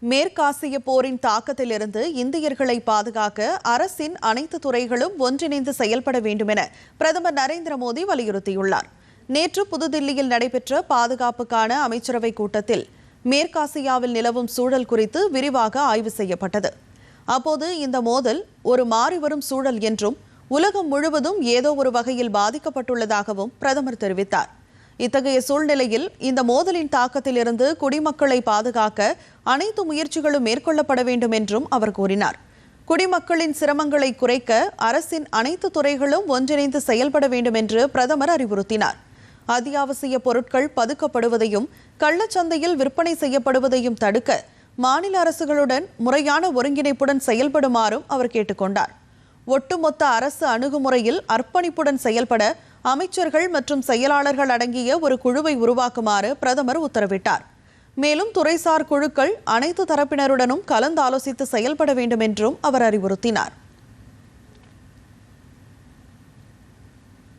மேற்காசிய போரின் தாக்கத்திலிருந்து இந்தியர்களை பாதுகாக்க அரசின் அனைத்து துறைகளும் ஒன்றிணைந்து செயல்பட வேண்டும் என பிரதமர் நரேந்திர மோடி வலியுறுத்தியுள்ளார். நேற்று புதுதில்லியில் நடைபெற்ற பாதுகாப்புக்கான அமைச்சரவை கூட்டத்தில் மேற்காசியாவில் நிலவும் சூழல் குறித்து விரிவாக ஆய்வு செய்யப்பட்டது. அப்போது இந்த மோதல் ஒரு மாறிவரும் சூழல் என்றும் உலகம் முழுவதும் ஏதோ ஒரு வகையில் பாதிக்கப்பட்டுள்ளதாகவும் பிரதமர் தெரிவித்தார். இத்தகைய சூழ்நிலையில் இந்த மோதலின் தாக்கத்திலிருந்து குடிமக்களை பாதுகாக்க அனைத்து முயற்சிகளும் மேற்கொள்ளப்பட வேண்டும் என்றும் அவர் கூறினார். குடிமக்களின் சிரமங்களை குறைக்க அரசின் அனைத்து துறைகளும் ஒன்றிணைந்து செயல்பட வேண்டும் என்று பிரதமர் அறிவுறுத்தினார். அத்தியாவசிய பொருட்கள் பதுக்கப்படுவதையும் கள்ளச்சந்தையில் விற்பனை செய்யப்படுவதையும் தடுக்க மாநில அரசுகளுடன் முறையான ஒருங்கிணைப்புடன் செயல்படுமாறும் அவர் கேட்டுக்கொண்டார். ஒட்டுமொத்த அரசு அணுகுமுறையில் அர்ப்பணிப்புடன் செயல்பட அமைச்சர்கள் மற்றும் செயலாளர்கள் அடங்கிய ஒரு குழுவை உருவாக்குமாறு பிரதமர் உத்தரவிட்டார். மேலும் துறைசார் குழுக்கள் அனைத்து தரப்பினருடனும் கலந்தாலோசித்து செயல்பட வேண்டும் என்றும் அவர் அறிவுறுத்தினார்.